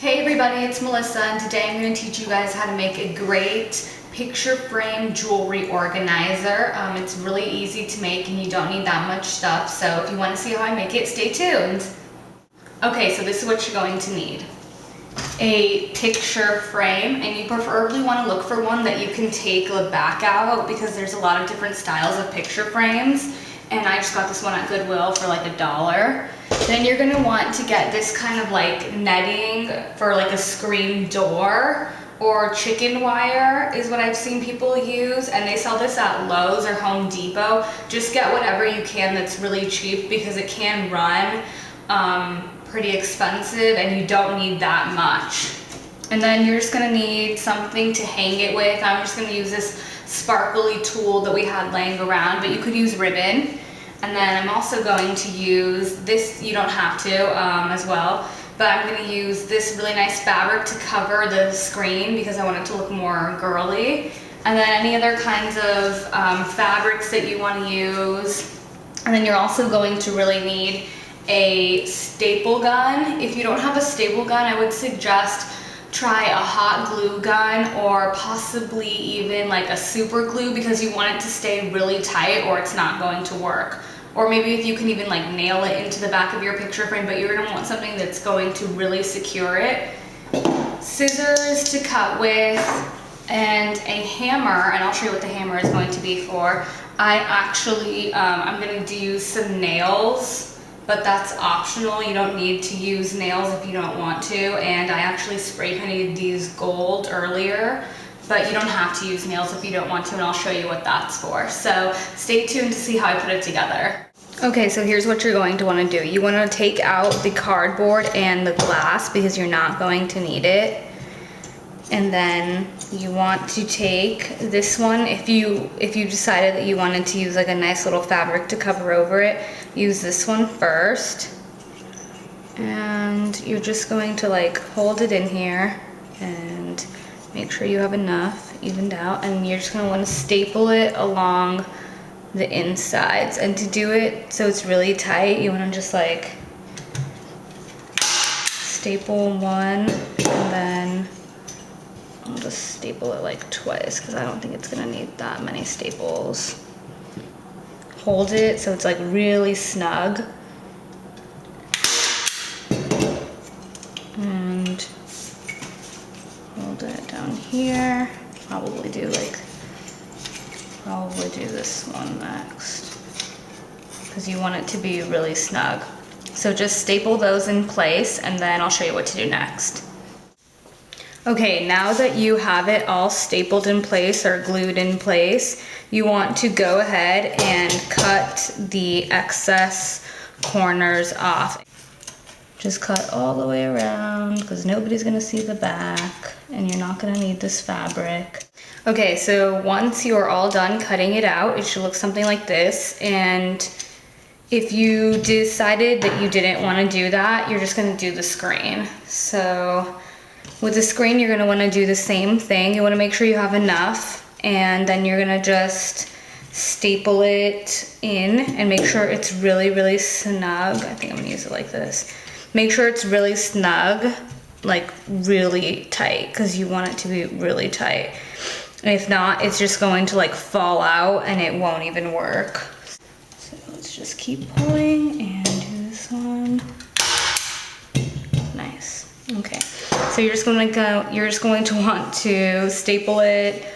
Hey everybody, it's Melissa, and today I'm going to teach you guys how to make a great picture frame jewelry organizer. It's really easy to make and you don't need that much stuff, so if you want to see how I make it, stay tuned. Okay, so this is what you're going to need. A picture frame, and you preferably want to look for one that you can take the back out because there's a lot of different styles of picture frames, and I just got this one at Goodwill for like $1. Then you're going to want to get this kind of like netting for like a screen door, or chicken wire is what I've seen people use, and they sell this at Lowe's or Home Depot. Just get whatever you can that's really cheap because it can run pretty expensive and you don't need that much. And then you're just going to need something to hang it with. I'm just going to use this sparkly tool that we had laying around, but you could use ribbon. And then I'm also going to use this, you don't have to as well, but I'm going to use this really nice fabric to cover the screen because I want it to look more girly. And then any other kinds of fabrics that you want to use. And then you're also going to really need a staple gun. If you don't have a staple gun, I would suggest try a hot glue gun or possibly even like a super glue because you want it to stay really tight or it's not going to work. Or maybe if you can even like nail it into the back of your picture frame, but you're gonna want something that's going to really secure it. Scissors to cut with and a hammer, and I'll show you what the hammer is going to be for. I actually, I'm gonna use some nails, but that's optional. You don't need to use nails if you don't want to. And I actually spray painted these gold earlier, but you don't have to use nails if you don't want to, and I'll show you what that's for. So stay tuned to see how I put it together. Okay, so here's what you're going to want to do. You want to take out the cardboard and the glass because you're not going to need it. And then you want to take this one. If you decided that you wanted to use like a nice little fabric to cover over it, use this one first. And you're just going to like hold it in here and make sure you have enough evened out, and you're just going to want to staple it along the insides. And to do it so it's really tight, you want to just like staple one, and then I'll just staple it like twice because I don't think it's going to need that many staples. Hold it so it's like really snug. And hold it down here. Probably do this one next because you want it to be really snug. So just staple those in place, and then I'll show you what to do next. Okay, now that you have it all stapled in place or glued in place, you want to go ahead and cut the excess corners off. Just cut all the way around because nobody's gonna see the back and you're not gonna need this fabric. Okay, so once you're all done cutting it out, it should look something like this. And if you decided that you didn't wanna do that, you're just gonna do the screen. So with the screen, you're gonna wanna do the same thing. You wanna make sure you have enough, and then you're gonna just staple it in and make sure it's really, really snug. I think I'm gonna use it like this. Make sure it's really snug, like really tight, because you want it to be really tight. And if not, it's just going to like fall out and it won't even work. So let's just keep pulling and do this one. Nice. Okay. So you're just going to want to staple it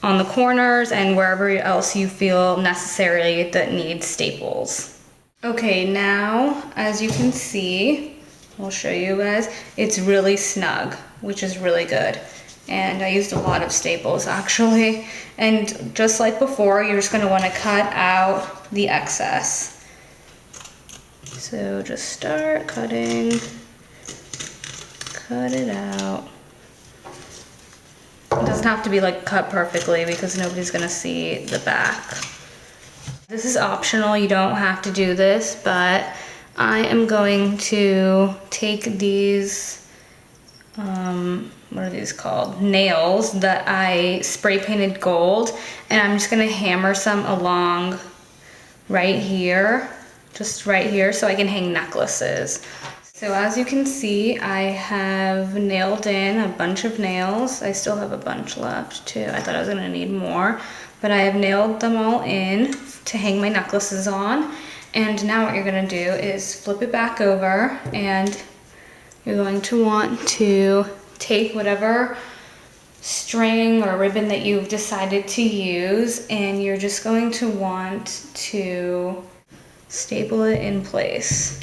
on the corners and wherever else you feel necessary that needs staples. Okay, now as you can see, I'll show you guys, it's really snug, which is really good. And I used a lot of staples actually. And just like before, you're just gonna wanna cut out the excess. So just start cutting, cut it out. It doesn't have to be like cut perfectly because nobody's gonna see the back. This is optional, you don't have to do this, but I am going to take these, what are these called? Nails that I spray painted gold, and I'm just gonna hammer some along right here, just right here, so I can hang necklaces. So as you can see, I have nailed in a bunch of nails. I still have a bunch left too. I thought I was gonna need more, but I have nailed them all in to hang my necklaces on. And now what you're gonna do is flip it back over, and you're going to want to take whatever string or ribbon that you've decided to use, and you're just going to want to staple it in place.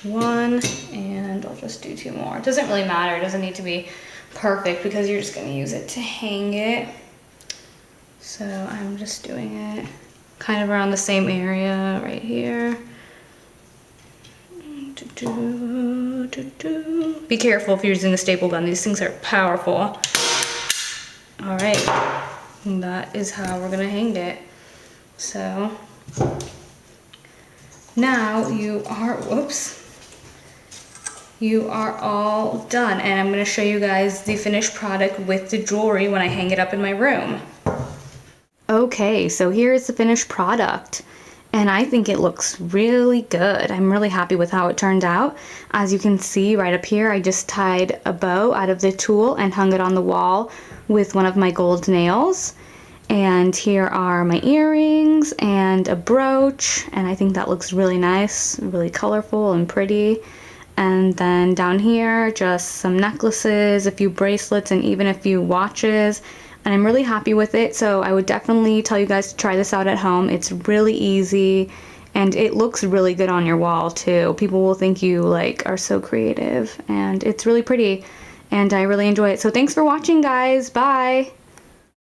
One, and I'll just do two more. It doesn't really matter, it doesn't need to be perfect because you're just gonna use it to hang it. So I'm just doing it kind of around the same area right here. Be careful if you're using a staple gun, these things are powerful. All right, and that is how we're gonna hang it. So now you are all done, and I'm gonna show you guys the finished product with the jewelry when I hang it up in my room. Okay, so here's the finished product, and I think it looks really good. I'm really happy with how it turned out. As you can see right up here, I just tied a bow out of the tulle and hung it on the wall with one of my gold nails. And here are my earrings and a brooch, and I think that looks really nice, really colorful and pretty. And then down here, just some necklaces, a few bracelets, and even a few watches. And I'm really happy with it, so I would definitely tell you guys to try this out at home. It's really easy, and it looks really good on your wall too. People will think you like are so creative, and it's really pretty, and I really enjoy it. So thanks for watching, guys. Bye.